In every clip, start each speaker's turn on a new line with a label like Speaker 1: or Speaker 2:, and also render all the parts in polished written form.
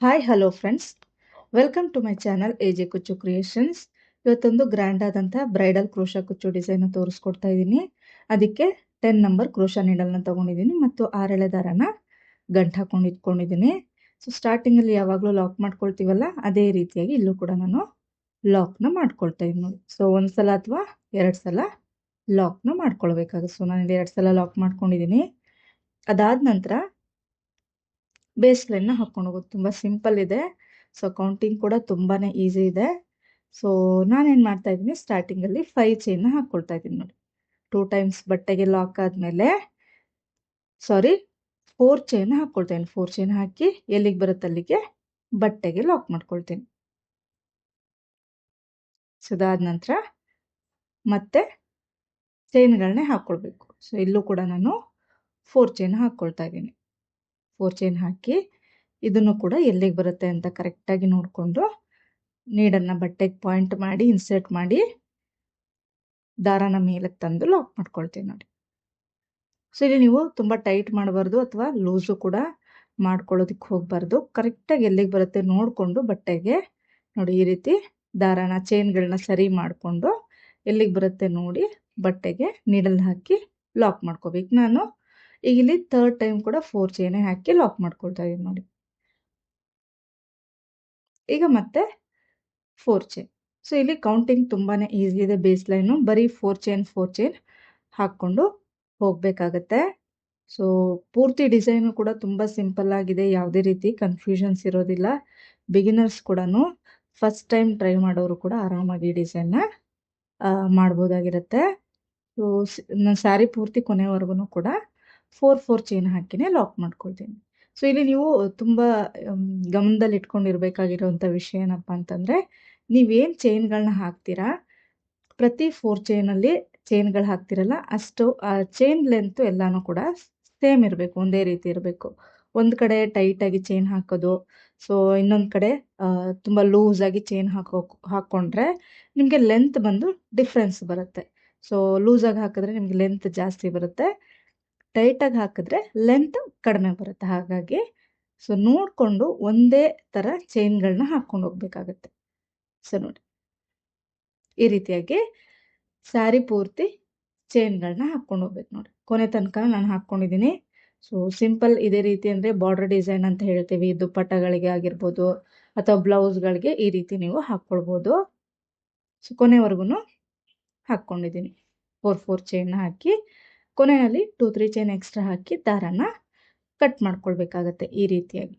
Speaker 1: Hi hello friends, welcome to my channel AJ ಕುಚ್ಚು creations. ಇವತ್ತೊಂದು grand ಆದಂಥ bridal crochet ಕುಚ್ಚು ಡಿಸೈನ್ ತೋರಿಸ್ಕೊಡ್ತಾ ಇದ್ದೀನಿ. ಅದಕ್ಕೆ 10 ನಂಬರ್ ಕ್ರೋಶಾ ನೀಡಲ್ನ ತಗೊಂಡಿದ್ದೀನಿ ಮತ್ತು 6 ಎಳೆ ದಾರನ ಗಂಟು ಹಾಕೊಂಡು ಇಟ್ಕೊಂಡಿದ್ದೀನಿ. ಸೊ ಸ್ಟಾರ್ಟಿಂಗಲ್ಲಿ ಯಾವಾಗಲೂ ಲಾಕ್ ಮಾಡ್ಕೊಳ್ತೀವಲ್ಲ, ಅದೇ ರೀತಿಯಾಗಿ ಇಲ್ಲೂ ಕೂಡ ನಾನು ಲಾಕ್ನ ಮಾಡ್ಕೊಳ್ತಾ ಇದ್ದೀನಿ ನೋಡಿ. ಸೊ ಒಂದು ಸಲ ಅಥವಾ 2 ಸಲ ಲಾಕ್ನ ಮಾಡ್ಕೊಳ್ಬೇಕಾಗುತ್ತೆ. ಸೊ ನಾನು 2 ಸಲ ಲಾಕ್ ಮಾಡ್ಕೊಂಡಿದ್ದೀನಿ. ಅದಾದ ನಂತರ ಬೇಸ್ ಲೈನ್ನ ಹಾಕೊಂಡು ಹೋಗೋದು ತುಂಬ ಸಿಂಪಲ್ ಇದೆ. ಸೊ ಕೌಂಟಿಂಗ್ ಕೂಡ ತುಂಬಾ ಈಸಿ ಇದೆ. ಸೊ ನಾನೇನು ಮಾಡ್ತಾ ಇದ್ದೀನಿ, ಸ್ಟಾರ್ಟಿಂಗಲ್ಲಿ 5 ಚೈನ್ನ ಹಾಕ್ಕೊಳ್ತಾ ಇದ್ದೀನಿ ನೋಡಿ. 2 ಟೈಮ್ಸ್ ಬಟ್ಟೆಗೆ ಲಾಕ್ ಆದಮೇಲೆ 4 ಚೈನ್ ಹಾಕ್ಕೊಳ್ತೇನೆ. 4 ಚೈನ್ ಹಾಕಿ ಎಲ್ಲಿಗೆ ಬರುತ್ತೆ ಅಲ್ಲಿಗೆ ಬಟ್ಟೆಗೆ ಲಾಕ್ ಮಾಡ್ಕೊಳ್ತೀನಿ. ಸೊ ಅದಾದ ನಂತರ ಮತ್ತೆ ಚೈನ್ಗಳನ್ನೇ ಹಾಕ್ಕೊಳ್ಬೇಕು. ಸೊ ಇಲ್ಲೂ ಕೂಡ ನಾನು 4 ಚೈನ್ ಹಾಕ್ಕೊಳ್ತಾ ಇದ್ದೀನಿ. 4 ಚೈನ್ ಹಾಕಿ ಇದನ್ನು ಕೂಡ ಎಲ್ಲಿಗೆ ಬರುತ್ತೆ ಅಂತ ಕರೆಕ್ಟಾಗಿ ನೋಡಿಕೊಂಡು ನೀಡನ್ನು ಬಟ್ಟೆಗೆ ಪಾಯಿಂಟ್ ಮಾಡಿ ಇನ್ಸರ್ಟ್ ಮಾಡಿ ದಾರಾನ ಮೇಲಕ್ಕೆ ತಂದು ಲಾಕ್ ಮಾಡ್ಕೊಳ್ತೀನಿ ನೋಡಿ. ಸೊ ಇಲ್ಲಿ ನೀವು ತುಂಬ ಟೈಟ್ ಮಾಡಬಾರ್ದು ಅಥವಾ ಲೂಸು ಕೂಡ ಮಾಡ್ಕೊಳ್ಳೋದಕ್ಕೆ ಹೋಗಬಾರ್ದು. ಕರೆಕ್ಟಾಗಿ ಎಲ್ಲಿಗೆ ಬರುತ್ತೆ ನೋಡಿಕೊಂಡು ಬಟ್ಟೆಗೆ ನೋಡಿ ಈ ರೀತಿ ದಾರಾನ ಚೈನ್ಗಳನ್ನ ಸರಿ ಮಾಡಿಕೊಂಡು ಎಲ್ಲಿಗೆ ಬರುತ್ತೆ ನೋಡಿ ಬಟ್ಟೆಗೆ ನೀಡಲ್ ಹಾಕಿ ಲಾಕ್ ಮಾಡ್ಕೋಬೇಕು. ನಾನು ಈಗ ಇಲ್ಲಿ 3rd ಟೈಮ್ ಕೂಡ 4 ಚೈನೇ ಹಾಕಿ ಲಾಕ್ ಮಾಡ್ಕೊಳ್ತಾ ಇದ್ದೀನಿ ನೋಡಿ. ಈಗ ಮತ್ತೆ 4 ಚೈನ್. ಸೊ ಇಲ್ಲಿ ಕೌಂಟಿಂಗ್ ತುಂಬಾ ಈಸಿ ಇದೆ. ಬೇಸ್ ಲೈನು ಬರೀ 4 ಚೈನ್ ಹಾಕ್ಕೊಂಡು ಹೋಗಬೇಕಾಗತ್ತೆ. ಸೊ ಪೂರ್ತಿ ಡಿಸೈನು ಕೂಡ ತುಂಬ ಸಿಂಪಲ್ ಆಗಿದೆ. ಯಾವುದೇ ರೀತಿ ಕನ್ಫ್ಯೂಷನ್ಸ್ ಇರೋದಿಲ್ಲ. ಬಿಗಿನರ್ಸ್ ಕೂಡ ಫಸ್ಟ್ ಟೈಮ್ ಟ್ರೈ ಮಾಡೋರು ಕೂಡ ಆರಾಮಾಗಿ ಡಿಸೈನ್ನ ಮಾಡ್ಬೋದಾಗಿರುತ್ತೆ. ಸೊ ನಾನು ಸ್ಯಾರಿ ಪೂರ್ತಿ ಕೊನೆವರೆಗೂ ಕೂಡ 4 ಚೈನ್ ಹಾಕಿನೇ ಲಾಕ್ ಮಾಡ್ಕೊಳ್ತೀನಿ. ಸೊ ಇಲ್ಲಿ ನೀವು ತುಂಬ ಗಮನದಲ್ಲಿ ಇಟ್ಕೊಂಡಿರ್ಬೇಕಾಗಿರೋಂಥ ವಿಷಯ ಏನಪ್ಪ ಅಂತಂದರೆ, ನೀವೇನು ಚೈನ್ಗಳನ್ನ ಹಾಕ್ತೀರಾ ಪ್ರತಿ 4 ಚೈನಲ್ಲಿ ಚೈನ್ಗಳು ಹಾಕ್ತಿರಲ್ಲ ಅಷ್ಟು ಚೈನ್ ಲೆಂತು ಎಲ್ಲನೂ ಕೂಡ ಸೇಮ್ ಇರಬೇಕು, ಒಂದೇ ರೀತಿ ಇರಬೇಕು. ಒಂದು ಕಡೆ ಟೈಟಾಗಿ ಚೈನ್ ಹಾಕೋದು, ಸೊ ಇನ್ನೊಂದು ಕಡೆ ತುಂಬ ಲೂಸಾಗಿ ಚೈನ್ ಹಾಕ್ಕೊಂಡ್ರೆ ನಿಮಗೆ ಲೆಂತ್ ಬಂದು ಡಿಫ್ರೆನ್ಸ್ ಬರುತ್ತೆ. ಸೊ ಲೂಸಾಗಿ ಹಾಕಿದ್ರೆ ನಿಮಗೆ ಲೆಂತ್ ಜಾಸ್ತಿ ಬರುತ್ತೆ, ಟೈಟಾಗಿ ಹಾಕಿದ್ರೆ ಲೆಂತ್ ಕಡಿಮೆ ಬರುತ್ತೆ. ಹಾಗಾಗಿ ಸೊ ನೋಡಿಕೊಂಡು ಒಂದೇ ಥರ ಚೈನ್ಗಳನ್ನ ಹಾಕ್ಕೊಂಡು ಹೋಗ್ಬೇಕಾಗತ್ತೆ. ಸೊ ನೋಡಿ ಈ ರೀತಿಯಾಗಿ ಸ್ಯಾರಿ ಪೂರ್ತಿ ಚೈನ್ಗಳನ್ನ ಹಾಕ್ಕೊಂಡು ಹೋಗ್ಬೇಕು ನೋಡಿ. ಕೊನೆ ತನಕ ನಾನು ಹಾಕ್ಕೊಂಡಿದ್ದೀನಿ. ಸೊ ಸಿಂಪಲ್ ಇದೇ ರೀತಿ ಅಂದರೆ ಬಾರ್ಡರ್ ಡಿಸೈನ್ ಅಂತ ಹೇಳ್ತೀವಿ, ದುಪ್ಪಟ್ಟಗಳಿಗೆ ಆಗಿರ್ಬೋದು ಅಥವಾ ಬ್ಲೌಸ್ಗಳಿಗೆ ಈ ರೀತಿ ನೀವು ಹಾಕ್ಕೊಳ್ಬೋದು. ಸೊ ಕೊನೆವರೆಗೂ ಹಾಕ್ಕೊಂಡಿದ್ದೀನಿ. 4 ಚೈನ್ನ ಹಾಕಿ ಕೊನೆಯಲ್ಲಿ 2-3 ಚೈನ್ ಎಕ್ಸ್ಟ್ರಾ ಹಾಕಿ ದಾರಾನ ಕಟ್ ಮಾಡ್ಕೊಳ್ಬೇಕಾಗತ್ತೆ ಈ ರೀತಿಯಾಗಿ.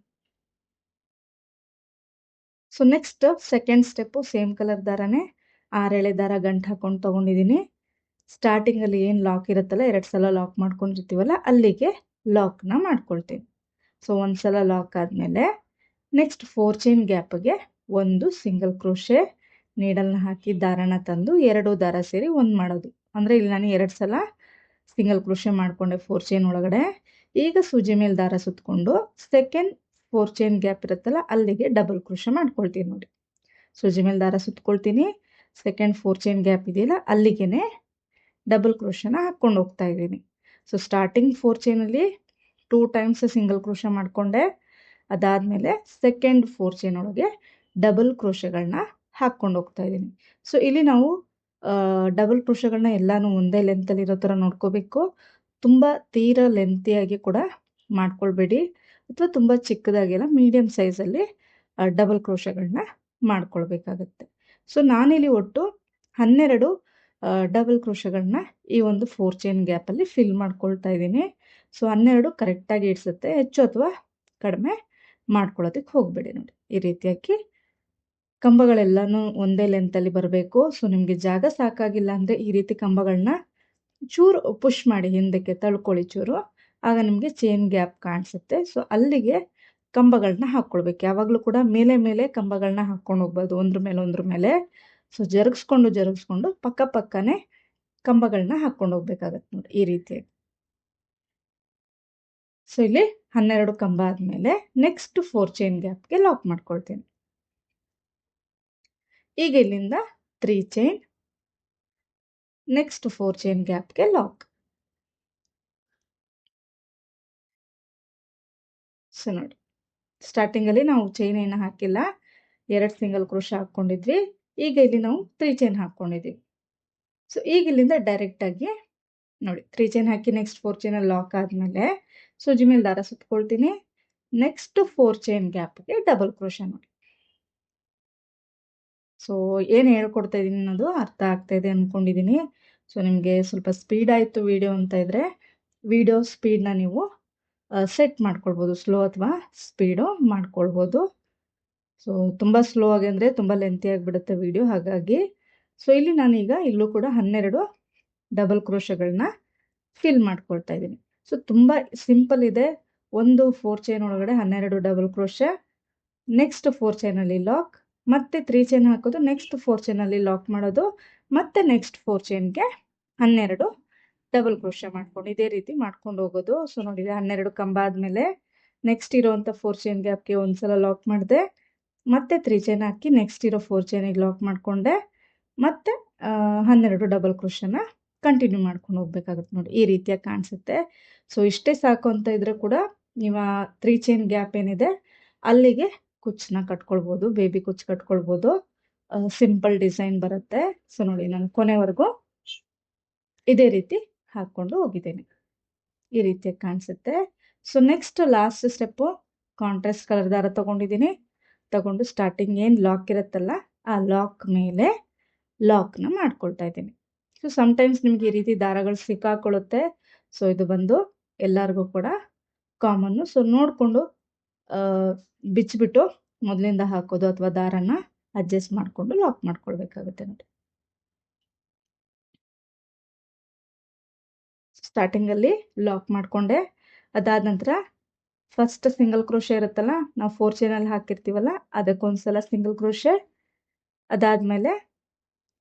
Speaker 1: So next second step same colour ದಾರನೇ 6 ಎಳೆ ದಾರ ಗಂಟು ಹಾಕೊಂಡು ತೊಗೊಂಡಿದ್ದೀನಿ. ಸ್ಟಾರ್ಟಿಂಗಲ್ಲಿ ಏನು ಲಾಕ್ ಇರುತ್ತಲ್ಲ, 2 ಸಲ ಲಾಕ್ ಮಾಡ್ಕೊಂಡಿರ್ತೀವಲ್ಲ ಅಲ್ಲಿಗೆ ಲಾಕ್ನ ಮಾಡ್ಕೊಳ್ತೀನಿ. ಸೊ 1 ಸಲ ಲಾಕ್ ಆದಮೇಲೆ ನೆಕ್ಸ್ಟ್ 4 ಚೈನ್ ಗ್ಯಾಪ್ಗೆ ಒಂದು ಸಿಂಗಲ್ ಕ್ರೋಶೆ ನೀಡಲ್ನ ಹಾಕಿ ದಾರನ ತಂದು 2 ದಾರ ಸೇರಿ 1 ಮಾಡೋದು. ಅಂದರೆ ಇಲ್ಲಿ ನಾನು 2 ಸಲ ಸಿಂಗಲ್ ಕ್ರೋಶೆ ಮಾಡಿಕೊಂಡೆ 4 ಚೈನ್ ಒಳಗಡೆ. ಈಗ ಸೂಜಿ ಮೇಲೆ ದಾರ ಸುತ್ತಕೊಂಡು ಸೆಕೆಂಡ್ 4 ಚೈನ್ ಗ್ಯಾಪ್ ಇರುತ್ತಲ್ಲ ಅಲ್ಲಿಗೆ ಡಬಲ್ ಕ್ರೋಶೆ ಮಾಡ್ಕೊಳ್ತೀನಿ ನೋಡಿ. ಸೂಜಿ ಮೇಲೆ ದಾರ ಸುತ್ತಕೊಳ್ತೀನಿ, ಸೆಕೆಂಡ್ 4 ಚೈನ್ ಗ್ಯಾಪ್ ಇದೆಯಲ್ಲ ಅಲ್ಲಿಗೆ ಡಬಲ್ ಕ್ರೋಶನ ಹಾಕ್ಕೊಂಡು ಹೋಗ್ತಾ ಇದ್ದೀನಿ. So starting 4 ಚೈನಲ್ಲಿ 2 times single crochet ಮಾಡಿಕೊಂಡೆ. ಅದಾದಮೇಲೆ ಸೆಕೆಂಡ್ 4 ಚೈನ್ ಒಳಗೆ ಡಬಲ್ ಕ್ರೋಶೆಗಳನ್ನ ಹಾಕ್ಕೊಂಡು ಹೋಗ್ತಾ ಇದ್ದೀನಿ. ಸೊ ಇಲ್ಲಿ ನಾವು ಡಬಲ್ ಕ್ರೋಶೆಗಳನ್ನ ಎಲ್ಲನೂ ಒಂದೇ ಲೆಂತಲ್ಲಿ ಇರೋ ಥರ ನೋಡ್ಕೋಬೇಕು. ತುಂಬ ತೀರಾ ಲೆಂತಿಯಾಗಿ ಕೂಡ ಮಾಡ್ಕೊಳ್ಬೇಡಿ ಅಥವಾ ತುಂಬ ಚಿಕ್ಕದಾಗೆಲ್ಲ ಮೀಡಿಯಮ್ ಸೈಜಲ್ಲಿ ಡಬಲ್ ಕ್ರೋಶೆಗಳನ್ನ ಮಾಡ್ಕೊಳ್ಬೇಕಾಗತ್ತೆ. ಸೊ ನಾನಿಲ್ಲಿ ಒಟ್ಟು 12 ಡಬಲ್ ಕ್ರೋಶೆಗಳನ್ನ ಈ ಒಂದು 4 ಚೈನ್ ಗ್ಯಾಪಲ್ಲಿ ಫಿಲ್ ಮಾಡ್ಕೊಳ್ತಾ ಇದ್ದೀನಿ. ಸೊ 12 ಕರೆಕ್ಟಾಗಿ ಇಡ್ಸುತ್ತೆ, ಹೆಚ್ಚು ಅಥವಾ ಕಡಿಮೆ ಮಾಡ್ಕೊಳ್ಳೋದಕ್ಕೆ ಹೋಗಬೇಡಿ ನೋಡಿ. ಈ ರೀತಿಯಾಗಿ ಕಂಬಗಳೆಲ್ಲನೂ ಒಂದೇ ಲೆಂತಲ್ಲಿ ಬರಬೇಕು. ಸೊ ನಿಮಗೆ ಜಾಗ ಸಾಕಾಗಿಲ್ಲ ಅಂದರೆ ಈ ರೀತಿ ಕಂಬಗಳನ್ನ ಚೂರು ಪುಷ್ ಮಾಡಿ ಹಿಂದಕ್ಕೆ ತಳ್ಕೊಳ್ಳಿ ಚೂರು, ಆಗ ನಿಮಗೆ ಚೈನ್ ಗ್ಯಾಪ್ ಕಾಣಿಸುತ್ತೆ. ಸೊ ಅಲ್ಲಿಗೆ ಕಂಬಗಳನ್ನ ಹಾಕ್ಕೊಳ್ಬೇಕು. ಯಾವಾಗಲೂ ಕೂಡ ಮೇಲೆ ಕಂಬಗಳನ್ನ ಹಾಕ್ಕೊಂಡು ಹೋಗ್ಬಾರ್ದು, ಒಂದ್ರ ಮೇಲೆ. ಸೊ ಜರುಗಿಸ್ಕೊಂಡು ಪಕ್ಕನೇ ಕಂಬಗಳನ್ನ ಹಾಕ್ಕೊಂಡು ಹೋಗ್ಬೇಕಾಗತ್ತೆ ನೋಡಿ ಈ ರೀತಿಯಾಗಿ. ಸೊ ಇಲ್ಲಿ 12 ಕಂಬ ಆದಮೇಲೆ ನೆಕ್ಸ್ಟ್ 4 ಚೈನ್ ಗ್ಯಾಪ್ಗೆ ಲಾಕ್ ಮಾಡ್ಕೊಳ್ತೀನಿ. ಈಗ ಇಲ್ಲಿಂದ 3 ಚೈನ್, ನೆಕ್ಸ್ಟ್ 4 ಚೈನ್ ಗ್ಯಾಪ್ಗೆ ಲಾಕ್. ಸೊ ನೋಡಿ ಸ್ಟಾರ್ಟಿಂಗಲ್ಲಿ ನಾವು ಚೈನ್ ಏನು ಹಾಕಿಲ್ಲ, 2 ಸಿಂಗಲ್ ಕ್ರೋಶ ಹಾಕ್ಕೊಂಡಿದ್ವಿ. ಈಗ ಇಲ್ಲಿ ನಾವು 3 ಚೈನ್ ಹಾಕ್ಕೊಂಡಿದ್ದೀವಿ. ಸೊ ಈಗ ಇಲ್ಲಿಂದ ಡೈರೆಕ್ಟಾಗಿ ನೋಡಿ 3 ಚೈನ್ ಹಾಕಿ ನೆಕ್ಸ್ಟ್ 4 ಚೈನಲ್ಲಿ ಲಾಕ್ ಆದಮೇಲೆ ಸೂಜಿ ಮೇಲೆ ದಾರ ಸುತ್ಕೊಳ್ತೀನಿ. ನೆಕ್ಸ್ಟ್ 4 ಚೈನ್ ಗ್ಯಾಪ್ಗೆ ಡಬಲ್ ಕ್ರೋಶ ನೋಡಿ. ಸೊ ಏನು ಹೇಳ್ಕೊಡ್ತಾ ಇದ್ದೀನಿ ಅನ್ನೋದು ಅರ್ಥ ಆಗ್ತಾ ಇದೆ ಅಂದ್ಕೊಂಡಿದ್ದೀನಿ. ಸೊ ನಿಮಗೆ ಸ್ವಲ್ಪ ಸ್ಪೀಡ್ ಆಯಿತು ವಿಡಿಯೋ ಅಂತ ಇದ್ದರೆ ವಿಡಿಯೋ ಸ್ಪೀಡನ್ನ ನೀವು ಸೆಟ್ ಮಾಡ್ಕೊಳ್ಬೋದು, ಸ್ಲೋ ಅಥವಾ ಸ್ಪೀಡು ಮಾಡ್ಕೊಳ್ಬೋದು. ಸೊ ತುಂಬ ಸ್ಲೋ ಆಗಿ ಅಂದರೆ ತುಂಬ ಲೆಂತಿ ಆಗಿಬಿಡುತ್ತೆ ವಿಡಿಯೋ, ಹಾಗಾಗಿ. ಸೊ ಇಲ್ಲಿ ನಾನೀಗ ಇಲ್ಲೂ ಕೂಡ 12 ಡಬಲ್ ಕ್ರೋಶಗಳನ್ನ ಫಿಲ್ ಮಾಡ್ಕೊಳ್ತಾ ಇದ್ದೀನಿ. ಸೊ ತುಂಬ ಸಿಂಪಲ್ ಇದೆ. ಒಂದು 4 ಚೈನ್ ಒಳಗಡೆ 12 ಡಬಲ್ ಕ್ರೋಶ, ನೆಕ್ಸ್ಟ್ 4 ಚೈನಲ್ಲಿ ಲಾಕ್, ಮತ್ತೆ 3 ಚೈನ್ ಹಾಕೋದು, ನೆಕ್ಸ್ಟ್ 4 ಚೈನಲ್ಲಿ ಲಾಕ್ ಮಾಡೋದು, ಮತ್ತೆ ನೆಕ್ಸ್ಟ್ 4 ಚೈನ್ಗೆ 12 ಡಬಲ್ ಕ್ರೋಶ ಮಾಡ್ಕೊಂಡು ಇದೇ ರೀತಿ ಮಾಡ್ಕೊಂಡು ಹೋಗೋದು. ಸೊ ನೋಡಿದೆ 12 ಕಂಬ ಆದಮೇಲೆ ನೆಕ್ಸ್ಟ್ ಇರೋವಂಥ 4 ಚೈನ್ ಗ್ಯಾಪ್ಗೆ ಒಂದ್ಸಲ ಲಾಕ್ ಮಾಡಿದೆ, ಮತ್ತೆ 3 ಚೈನ್ ಹಾಕಿ ನೆಕ್ಸ್ಟ್ ಇರೋ 4 ಚೈನಿಗೆ ಲಾಕ್ ಮಾಡಿಕೊಂಡೆ, ಮತ್ತೆ 12 ಡಬಲ್ ಕ್ರೋಶನ ಕಂಟಿನ್ಯೂ ಮಾಡ್ಕೊಂಡು ಹೋಗ್ಬೇಕಾಗುತ್ತೆ ನೋಡಿ. ಈ ರೀತಿಯಾಗಿ ಕಾಣಿಸುತ್ತೆ. ಸೊ ಇಷ್ಟೇ ಸಾಕು ಅಂತ ಇದ್ರೆ ಕೂಡ ನೀವು 3 ಚೈನ್ ಗ್ಯಾಪ್ ಏನಿದೆ ಅಲ್ಲಿಗೆ ಕುಚ್ಚನ್ನ ಕಟ್ಕೊಳ್ಬೋದು, ಬೇಬಿ ಕುಚ್ಚು ಕಟ್ಕೊಳ್ಬೋದು. ಸಿಂಪಲ್ ಡಿಸೈನ್ ಬರುತ್ತೆ. ಸೊ ನೋಡಿ ನಾನು ಕೊನೆವರೆಗೂ ಇದೇ ರೀತಿ ಹಾಕ್ಕೊಂಡು ಹೋಗಿದ್ದೇನೆ. ಈ ರೀತಿಯಾಗಿ ಕಾಣಿಸುತ್ತೆ. So next last step contrast colour ದಾರ ತಗೊಂಡಿದ್ದೀನಿ. ತಗೊಂಡು ಸ್ಟಾರ್ಟಿಂಗ್ ಏನು ಲಾಕ್ ಇರುತ್ತಲ್ಲ ಆ ಲಾಕ್ ಮೇಲೆ ಲಾಕ್ನ ಮಾಡ್ಕೊಳ್ತಾ ಇದ್ದೀನಿ. ಸೊ ಸಮ್ಟೈಮ್ಸ್ ನಿಮ್ಗೆ ಈ ರೀತಿ ದಾರಗಳು ಸಿಕ್ಕಾಕೊಳ್ಳುತ್ತೆ. ಸೊ ಇದು ಬಂದು ಎಲ್ಲರಿಗೂ ಕೂಡ ಕಾಮನ್ನು. ಸೊ ನೋಡಿಕೊಂಡು ಬಿಚ್ಚಿಬಿಟ್ಟು ಮೊದಲಿಂದ ಹಾಕೋದು ಅಥವಾ ದಾರನ ಅಡ್ಜಸ್ಟ್ ಮಾಡಿಕೊಂಡು ಲಾಕ್ ಮಾಡ್ಕೊಳ್ಬೇಕಾಗುತ್ತೆ ನೋಡಿ. ಸ್ಟಾರ್ಟಿಂಗಲ್ಲಿ ಲಾಕ್ ಮಾಡಿಕೊಂಡೆ. ಅದಾದ ನಂತರ ಫಸ್ಟ್ ಸಿಂಗಲ್ ಕ್ರೋಶೆ ಇರುತ್ತಲ್ಲ, ನಾವು 4 ಚೈನಲ್ಲಿ ಹಾಕಿರ್ತೀವಲ್ಲ ಅದಕ್ಕೊಂದ್ಸಲ ಸಿಂಗಲ್ ಕ್ರೋಶೆ. ಅದಾದಮೇಲೆ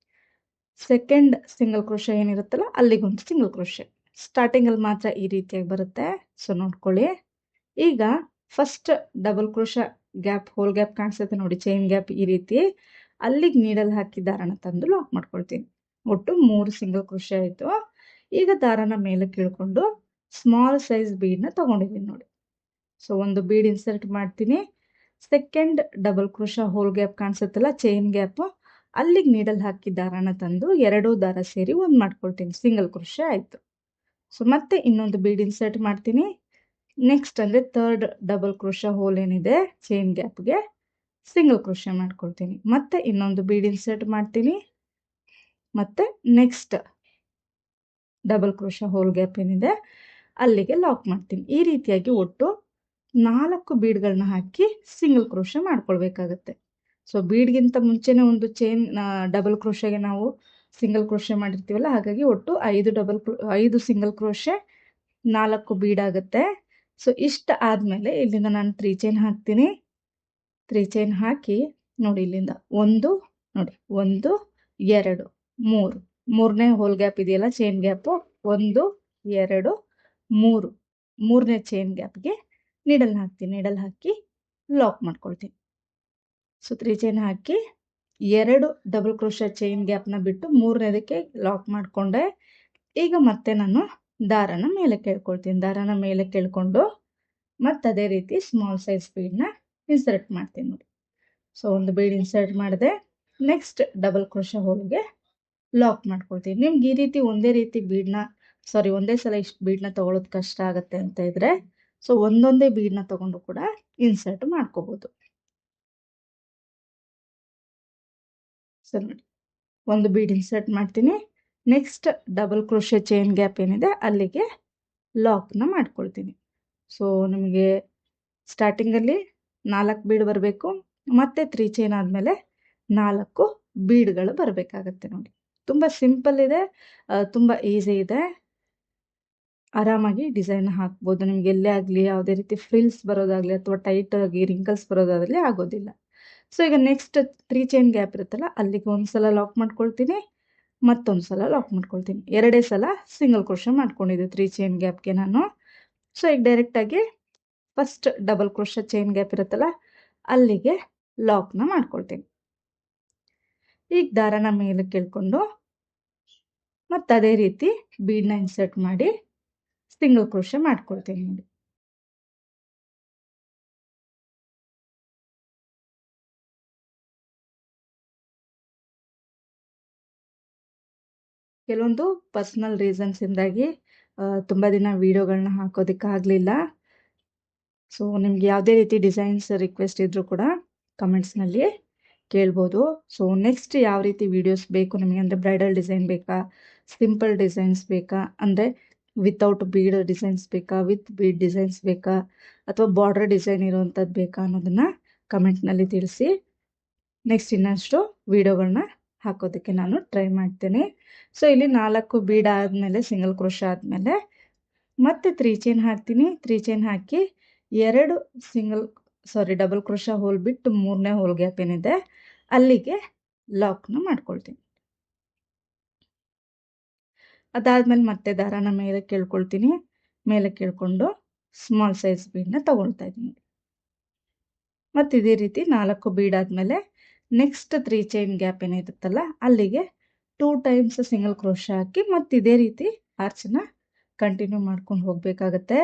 Speaker 1: ಸೆಕೆಂಡ್ ಸಿಂಗಲ್ ಕ್ರೋಶೆ ಏನಿರುತ್ತಲ್ಲ ಅಲ್ಲಿಗೊಂದು ಸಿಂಗಲ್ ಕ್ರೋಶೆ. ಸ್ಟಾರ್ಟಿಂಗಲ್ಲಿ ಮಾತ್ರ ಈ ರೀತಿಯಾಗಿ ಬರುತ್ತೆ. ಸೊ ನೋಡ್ಕೊಳ್ಳಿ. ಈಗ first double crochet gap, hole gap ಕಾಣಿಸುತ್ತೆ ನೋಡಿ, ಚೈನ್ ಗ್ಯಾಪ್ ಈ ರೀತಿ ಅಲ್ಲಿಗೆ ನೀಡಲ್ ಹಾಕಿ ದಾರನ ತಂದು ಲಾಕ್ ಮಾಡ್ಕೊಳ್ತೀನಿ. ಒಟ್ಟು 3 ಸಿಂಗಲ್ ಕ್ರೋಶೆ ಆಯಿತು. ಈಗ ದಾರನ ಮೇಲೆ ಕೀಳ್ಕೊಂಡು ಸ್ಮಾಲ್ ಸೈಜ್ ಬೀಡ್ನ ತಗೊಂಡಿದ್ದೀನಿ ನೋಡಿ. ಸೊ ಒಂದು ಬೀಡ್ ಇನ್ಸರ್ಟ್ ಮಾಡ್ತೀನಿ. Second double crochet hole gap ಕಾಣಿಸುತ್ತಲ್ಲ ಚೈನ್ ಗ್ಯಾಪು, ಅಲ್ಲಿಗೆ ನೀಡಲ್ ಹಾಕಿ ದಾರನ ತಂದು 2 ದಾರ ಸೇರಿ ಒಂದು ಮಾಡ್ಕೊಳ್ತೀನಿ, ಸಿಂಗಲ್ ಕ್ರೋಶೆ ಆಯಿತು. ಸೊ ಮತ್ತೆ ಇನ್ನೊಂದು ಬೀಡ್ ಇನ್ಸರ್ಟ್ ಮಾಡ್ತೀನಿ. ನೆಕ್ಸ್ಟ್ ಅಂದರೆ ಥರ್ಡ್ ಡಬಲ್ ಕ್ರೋಶ ಹೋಲ್ ಏನಿದೆ ಚೈನ್ ಗ್ಯಾಪ್ಗೆ ಸಿಂಗಲ್ ಕ್ರೋಶೆ ಮಾಡ್ಕೊಳ್ತೀನಿ. ಮತ್ತೆ ಇನ್ನೊಂದು ಬೀಡ್ ಇನ್ಸರ್ಟ್ ಮಾಡ್ತೀನಿ. ಮತ್ತೆ next double crochet hole gap ಏನಿದೆ ಅಲ್ಲಿಗೆ ಲಾಕ್ ಮಾಡ್ತೀನಿ. ಈ ರೀತಿಯಾಗಿ ಒಟ್ಟು 4 ಬೀಡ್ಗಳನ್ನ ಹಾಕಿ ಸಿಂಗಲ್ ಕ್ರೋಶ ಮಾಡ್ಕೊಳ್ಬೇಕಾಗತ್ತೆ. ಸೊ ಬೀಡ್ಗಿಂತ ಮುಂಚೆನೇ ಒಂದು ಚೈನ್ ಡಬಲ್ ಕ್ರೋಶೆಗೆ ನಾವು ಸಿಂಗಲ್ ಕ್ರೋಶೆ ಮಾಡಿರ್ತೀವಲ್ಲ, ಹಾಗಾಗಿ ಒಟ್ಟು 5 ಸಿಂಗಲ್ ಕ್ರೋಶೆ 4 ಬೀಡ್ ಆಗುತ್ತೆ. ಸೊ ಇಷ್ಟ ಆದಮೇಲೆ ಇಲ್ಲಿಂದ ನಾನು 3 ಚೈನ್ ಹಾಕ್ತೀನಿ. 3 ಚೈನ್ ಹಾಕಿ ನೋಡಿ ಇಲ್ಲಿಂದ 1 ನೋಡಿ 1 2 3 ಮೂರನೇ ಹೋಲ್ ಗ್ಯಾಪ್ ಇದೆಯಲ್ಲ ಚೈನ್ ಗ್ಯಾಪು, 1 2 3 ಮೂರನೇ ಚೈನ್ ಗ್ಯಾಪ್ಗೆ ನೀಡಲ್ ಹಾಕ್ತೀನಿ. ನೀಡಲ್ ಹಾಕಿ ಲಾಕ್ ಮಾಡ್ಕೊಳ್ತೀನಿ. ಸೊ 3 ಚೈನ್ ಹಾಕಿ 2 ಡಬಲ್ ಕ್ರೋಶ ಚೈನ್ ಗ್ಯಾಪ್ನ ಬಿಟ್ಟು ಮೂರನೇದಕ್ಕೆ ಲಾಕ್ ಮಾಡಿಕೊಂಡೆ. ಈಗ ಮತ್ತೆ ನಾನು ದಾರನ ಮೇಲೆ ಕೇಳ್ಕೊಳ್ತೀನಿ. ದಾರನ ಮೇಲೆ ಕೇಳ್ಕೊಂಡು ಮತ್ತೆ ಅದೇ ರೀತಿ ಸ್ಮಾಲ್ ಸೈಜ್ ಬೀಡ್ನ ಇನ್ಸರ್ಟ್ ಮಾಡ್ತೀನಿ ನೋಡಿ. ಸೊ ಒಂದು ಬೀಡ್ ಇನ್ಸರ್ಟ್ ಮಾಡಿದೆ. ನೆಕ್ಸ್ಟ್ ಡಬಲ್ ಕ್ರೋಶ ಹೋಲ್ಗೆ ಲಾಕ್ ಮಾಡ್ಕೊಳ್ತೀನಿ. ನಿಮ್ಗೆ ಈ ರೀತಿ ಒಂದೇ ಸಲ ಇಷ್ಟು ಬೀಡ್ನ ತೊಗೊಳೋದು ಕಷ್ಟ ಆಗುತ್ತೆ ಅಂತ ಇದ್ರೆ ಸೊ ಒಂದೊಂದೇ ಬೀಡ್ನ ತೊಗೊಂಡು ಕೂಡ ಇನ್ಸರ್ಟ್ ಮಾಡ್ಕೋಬೋದು. ಸೊ ನೋಡಿ ಒಂದು ಬೀಡ್ ಇನ್ಸರ್ಟ್ ಮಾಡ್ತೀನಿ. Next double crochet chain gap ಏನಿದೆ ಅಲ್ಲಿಗೆ ಲಾಕ್ನ ಮಾಡ್ಕೊಳ್ತೀನಿ. ಸೊ ನಿಮಗೆ ಸ್ಟಾರ್ಟಿಂಗಲ್ಲಿ 4 ಬೀಡ್ ಬರಬೇಕು, ಮತ್ತೆ 3 ಚೈನ್ ಆದಮೇಲೆ 4 ಬೀಡ್ಗಳು ಬರಬೇಕಾಗತ್ತೆ ನೋಡಿ. ತುಂಬ ಸಿಂಪಲ್ ಇದೆ, ತುಂಬ ಈಸಿ ಇದೆ. ಆರಾಮಾಗಿ ಡಿಸೈನ್ ಹಾಕ್ಬೋದು. ನಿಮ್ಗೆ ಎಲ್ಲೇ ಆಗಲಿ ಯಾವುದೇ ರೀತಿ ಫ್ರಿಲ್ಸ್ ಬರೋದಾಗಲಿ ಅಥವಾ ಟೈಟ್ ಆಗಿ ರಿಂಕಲ್ಸ್ ಬರೋದಾಗಲಿ ಆಗೋದಿಲ್ಲ. ಸೊ ಈಗ ನೆಕ್ಸ್ಟ್ 3 ಚೈನ್ ಗ್ಯಾಪ್ ಇರುತ್ತಲ್ಲ ಅಲ್ಲಿಗೆ ಒಂದ್ಸಲ ಲಾಕ್ ಮಾಡ್ಕೊಳ್ತೀನಿ, ಮತ್ತೊಂದು ಸಲ ಲಾಕ್ ಮಾಡ್ಕೊಳ್ತೀನಿ. 2 ಸಲ ಸಿಂಗಲ್ ಕ್ರೋಶ ಮಾಡ್ಕೊಂಡಿದ್ದೆ 3 ಚೈನ್ ಗ್ಯಾಪ್ಗೆ ನಾನು. ಸೊ ಈಗ ಡೈರೆಕ್ಟಾಗಿ first double crochet chain gap ಇರುತ್ತಲ್ಲ ಅಲ್ಲಿಗೆ ಲಾಕ್ನ ಮಾಡ್ಕೊಳ್ತೀನಿ. ಈಗ ದಾರನ ಮೇಲೆ ಕೇಳ್ಕೊಂಡು ಮತ್ತೆ ಅದೇ ರೀತಿ ಬೀಡ್ನ ಇನ್ಸರ್ಟ್ ಮಾಡಿ ಸಿಂಗಲ್ ಕ್ರೋಶ ಮಾಡ್ಕೊಳ್ತೀನಿ ನೋಡಿ. ಕೆಲವೊಂದು ಪರ್ಸ್ನಲ್ ರೀಸನ್ಸಿಂದಾಗಿ ತುಂಬ ದಿನ ವೀಡಿಯೋಗಳನ್ನ ಹಾಕೋದಕ್ಕಾಗಲಿಲ್ಲ. ಸೊ ನಿಮ್ಗೆ ಯಾವುದೇ ರೀತಿ ಡಿಸೈನ್ಸ್ ರಿಕ್ವೆಸ್ಟ್ ಇದ್ದರೂ ಕೂಡ ಕಮೆಂಟ್ಸ್ನಲ್ಲಿ ಕೇಳ್ಬೋದು. ಸೊ ನೆಕ್ಸ್ಟ್ ಯಾವ ರೀತಿ ವೀಡಿಯೋಸ್ ಬೇಕು ನಿಮಗೆ, ಅಂದರೆ ಬ್ರೈಡಲ್ ಡಿಸೈನ್ ಬೇಕಾ, ಸಿಂಪಲ್ ಡಿಸೈನ್ಸ್ ಬೇಕಾ, ಅಂದರೆ ವಿತೌಟ್ ಬೀಡ್ ಡಿಸೈನ್ಸ್ ಬೇಕಾ, ವಿತ್ ಬೀಡ್ ಡಿಸೈನ್ಸ್ ಬೇಕಾ, ಅಥವಾ ಬಾರ್ಡರ್ ಡಿಸೈನ್ ಇರುವಂಥದ್ದು ಬೇಕಾ ಅನ್ನೋದನ್ನು ಕಮೆಂಟ್ನಲ್ಲಿ ತಿಳಿಸಿ. ನೆಕ್ಸ್ಟ್ ಇನ್ನಷ್ಟು ವೀಡಿಯೋಗಳನ್ನ ಹಾಕೋದಕ್ಕೆ ನಾನು ಟ್ರೈ ಮಾಡ್ತೇನೆ. ಸೊ ಇಲ್ಲಿ 4 ಬೀಡ್ ಆದಮೇಲೆ ಸಿಂಗಲ್ ಕ್ರೋಶ ಆದಮೇಲೆ ಮತ್ತೆ 3 ಚೈನ್ ಹಾಕ್ತೀನಿ. 3 ಚೈನ್ ಹಾಕಿ 2 ಡಬಲ್ ಕ್ರೋಶ ಹೋಲ್ ಬಿಟ್ಟು 3ನೇ ಹೋಲ್ ಗ್ಯಾಪ್ ಏನಿದೆ ಅಲ್ಲಿಗೆ ಲಾಕ್ನ ಮಾಡ್ಕೊಳ್ತೀನಿ. ಅದಾದ್ಮೇಲೆ ಮತ್ತೆ ದಾರಾನ ಮೇಲೆ ಕೇಳ್ಕೊಳ್ತೀನಿ. ಮೇಲೆ ಕೇಳ್ಕೊಂಡು ಸ್ಮಾಲ್ ಸೈಜ್ ಬೀಡ್ನ ತಗೊಳ್ತಾ ಇದ್ದೀನಿ. ಮತ್ತು ಇದೇ ರೀತಿ 4 ಬೀಡ್ ಆದಮೇಲೆ ನೆಕ್ಸ್ಟ್ 3 ಚೈನ್ ಗ್ಯಾಪ್ ಏನಿರುತ್ತಲ್ಲ ಅಲ್ಲಿಗೆ 2 ಟೈಮ್ಸ್ ಸಿಂಗಲ್ ಕ್ರೋಶ ಹಾಕಿ ಮತ್ತು ಇದೇ ರೀತಿ ಆರ್ಚನ್ನ ಕಂಟಿನ್ಯೂ ಮಾಡ್ಕೊಂಡು ಹೋಗಬೇಕಾಗತ್ತೆ.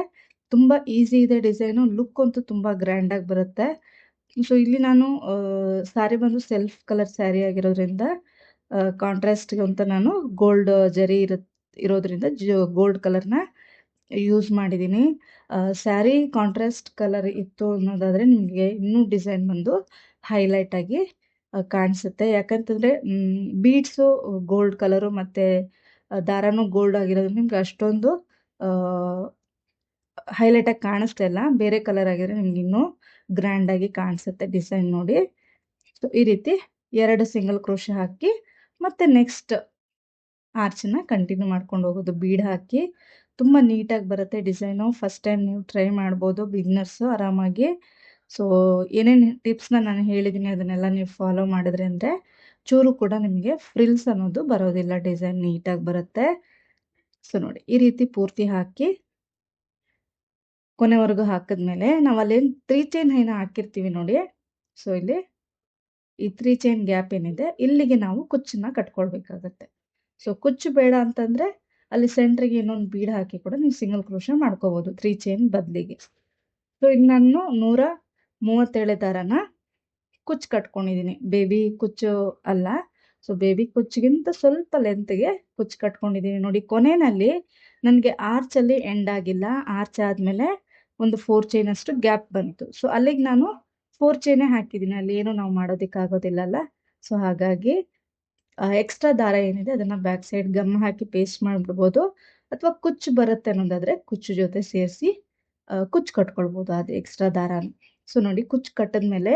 Speaker 1: ತುಂಬ ಈಸಿ ಇದೆ ಡಿಸೈನು, ಲುಕ್ ಅಂತೂ ತುಂಬ ಗ್ರ್ಯಾಂಡಾಗಿ ಬರುತ್ತೆ. ಸೊ ಇಲ್ಲಿ ನಾನು ಸ್ಯಾರಿ ಬಂದು ಸೆಲ್ಫ್ ಕಲರ್ ಸ್ಯಾರಿ ಆಗಿರೋದ್ರಿಂದ ಕಾಂಟ್ರಾಸ್ಟ್ಗೆ ಅಂತ ನಾನು ಗೋಲ್ಡ್ ಜರಿ ಇರೋದ್ರಿಂದ ಗೋಲ್ಡ್ ಕಲರ್ನ ಯೂಸ್ ಮಾಡಿದ್ದೀನಿ. ಸ್ಯಾರಿ ಕಾಂಟ್ರಾಸ್ಟ್ ಕಲರ್ ಇತ್ತು ಅನ್ನೋದಾದರೆ ನಿಮಗೆ ಇನ್ನೂ ಡಿಸೈನ್ ಬಂದು ಹೈಲೈಟ್ ಆಗಿ ಕಾಣಿಸುತ್ತೆ. ಯಾಕಂತಂದರೆ ಬೀಡ್ಸು ಗೋಲ್ಡ್ ಕಲರು ಮತ್ತು ದಾರನೂ ಗೋಲ್ಡ್ ಆಗಿರೋದ್ರಿಂದ ನಿಮ್ಗೆ ಅಷ್ಟೊಂದು ಹೈಲೈಟಾಗಿ ಕಾಣಿಸ್ತಾ ಇಲ್ಲ. ಬೇರೆ ಕಲರ್ ಆಗಿದ್ರೆ ನಿಮ್ಗೆ ಇನ್ನೂ ಗ್ರ್ಯಾಂಡಾಗಿ ಕಾಣಿಸುತ್ತೆ ಡಿಸೈನ್ ನೋಡಿ. ಸೊ ಈ ರೀತಿ 2 ಸಿಂಗಲ್ ಕ್ರೋಶ ಹಾಕಿ ಮತ್ತು ನೆಕ್ಸ್ಟ್ ಆರ್ಚನ್ನ ಕಂಟಿನ್ಯೂ ಮಾಡ್ಕೊಂಡು ಹೋಗೋದು ಬೀಡ್ ಹಾಕಿ. ತುಂಬ ನೀಟಾಗಿ ಬರುತ್ತೆ ಡಿಸೈನು. ಫಸ್ಟ್ ಟೈಮ್ ನೀವು ಟ್ರೈ ಮಾಡ್ಬೋದು ಬಿಗ್ನರ್ಸು ಆರಾಮಾಗಿ. ಸೊ ಏನೇನು ಟಿಪ್ಸ್ನ ನಾನು ಹೇಳಿದ್ದೀನಿ ಅದನ್ನೆಲ್ಲ ನೀವು ಫಾಲೋ ಮಾಡಿದ್ರೆ ಅಂದರೆ ಚೂರು ಕೂಡ ನಿಮಗೆ ಫ್ರಿಲ್ಸ್ ಅನ್ನೋದು ಬರೋದಿಲ್ಲ, ಡಿಸೈನ್ ನೀಟಾಗಿ ಬರುತ್ತೆ. ಸೊ ನೋಡಿ ಈ ರೀತಿ ಪೂರ್ತಿ ಹಾಕಿ ಕೊನೆವರೆಗೂ ಹಾಕಿದ್ಮೇಲೆ ನಾವು ಅಲ್ಲೇನು 3 ಚೈನ್ ಏನೋ ಹಾಕಿರ್ತೀವಿ ನೋಡಿ. ಸೊ ಇಲ್ಲಿ ಈ 3 ಚೈನ್ ಗ್ಯಾಪ್ ಏನಿದೆ ಇಲ್ಲಿಗೆ ನಾವು ಕುಚ್ಚನ್ನ ಕಟ್ಕೊಳ್ಬೇಕಾಗತ್ತೆ. ಸೊ ಕುಚ್ಚು ಬೇಡ ಅಂತಂದರೆ ಅಲ್ಲಿ ಸೆಂಟ್ರಿಗೆ ಇನ್ನೊಂದು ಬೀಡ್ ಹಾಕಿ ಕೂಡ ನೀವು ಸಿಂಗಲ್ ಕ್ರೋಶ ಮಾಡ್ಕೋಬೋದು 3 ಚೈನ್ ಬದಲಿಗೆ. ಸೊ ಇಲ್ಲಿ ನಾನು 137 ದಾರನ ಕುಚ್ಚು ಕಟ್ಕೊಂಡಿದ್ದೀನಿ, ಬೇಬಿ ಕುಚ್ಚು ಅಲ್ಲ. ಸೊ ಬೇಬಿ ಕುಚ್ಚಿಗಿಂತ ಸ್ವಲ್ಪ ಲೆಂತ್ಗೆ ಕುಚ್ಚು ಕಟ್ಕೊಂಡಿದ್ದೀನಿ ನೋಡಿ. ಕೊನೆಯಲ್ಲಿ ನನಗೆ ಆರ್ಚಲ್ಲಿ ಎಂಡ್ ಆಗಿಲ್ಲ, ಆರ್ಚ್ ಆದಮೇಲೆ ಒಂದು 4 ಚೈನ್ ಅಷ್ಟು ಗ್ಯಾಪ್ ಬಂತು. ಸೊ ಅಲ್ಲಿಗೆ ನಾನು 4 ಚೈನೇ ಹಾಕಿದ್ದೀನಿ, ಅಲ್ಲಿ ಏನು ನಾವು ಮಾಡೋದಕ್ಕಾಗೋದಿಲ್ಲಲ್ಲ. ಸೊ ಹಾಗಾಗಿ ಎಕ್ಸ್ಟ್ರಾ ದಾರ ಏನಿದೆ ಅದನ್ನು ಬ್ಯಾಕ್ ಸೈಡ್ ಗಮ್ ಹಾಕಿ ಪೇಸ್ಟ್ ಮಾಡಿಬಿಡ್ಬೋದು, ಅಥವಾ ಕುಚ್ಚು ಬರುತ್ತೆ ಅನ್ನೋದಾದರೆ ಕುಚ್ಚು ಜೊತೆ ಸೇರಿಸಿ ಕುಚ್ಚು ಕಟ್ಕೊಳ್ಬೋದು ಅದು ಎಕ್ಸ್ಟ್ರಾ ದಾರನ. ಸೊ ನೋಡಿ ಕುಚ್ಚು ಕಟ್ಟಿದ್ಮೇಲೆ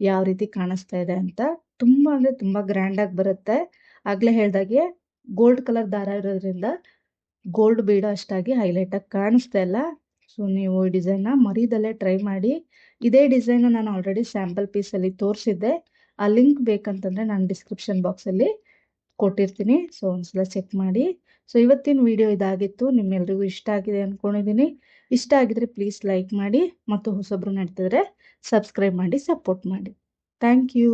Speaker 1: ಯಾವ ರೀತಿ ಕಾಣಿಸ್ತಾ ಇದೆ ಅಂತ. ತುಂಬ ಅಂದರೆ ತುಂಬ ಗ್ರ್ಯಾಂಡಾಗಿ ಬರುತ್ತೆ. ಆಗಲೇ ಹೇಳ್ದಾಗೆ ಗೋಲ್ಡ್ ಕಲರ್ ದಾರ ಇರೋದ್ರಿಂದ ಗೋಲ್ಡ್ ಬೀಡ ಅಷ್ಟಾಗಿ ಹೈಲೈಟಾಗಿ ಕಾಣಿಸ್ತಾ ಇಲ್ಲ. ಸೊ ನೀವು ಈ ಡಿಸೈನ್ನ ಮರೀದಲ್ಲೇ ಟ್ರೈ ಮಾಡಿ. ಇದೇ ಡಿಸೈನು ನಾನು ಆಲ್ರೆಡಿ ಸ್ಯಾಂಪಲ್ ಪೀಸಲ್ಲಿ ತೋರಿಸಿದ್ದೆ, ಆ ಲಿಂಕ್ ಬೇಕಂತಂದರೆ ನಾನು ಡಿಸ್ಕ್ರಿಪ್ಷನ್ ಬಾಕ್ಸಲ್ಲಿ ಕೊಟ್ಟಿರ್ತೀನಿ. ಸೊ ಒಂದ್ಸಲ ಚೆಕ್ ಮಾಡಿ. ಸೊ ಇವತ್ತಿನ ವಿಡಿಯೋ ಇದಾಗಿತ್ತು. ನಿಮ್ಮೆಲ್ರಿಗೂ ಇಷ್ಟ ಆಗಿದೆ ಅಂದ್ಕೊಂಡಿದ್ದೀನಿ. ಇಷ್ಟ ಆಗಿದ್ರೆ ಪ್ಲೀಸ್ ಲೈಕ್ ಮಾಡಿ, ಮತ್ತು ಹೊಸೊಬ್ರು ನೋಡ್ತಿದ್ರೆ ಸಬ್ಸ್ಕ್ರೈಬ್ ಮಾಡಿ ಸಪೋರ್ಟ್ ಮಾಡಿ. Thank you.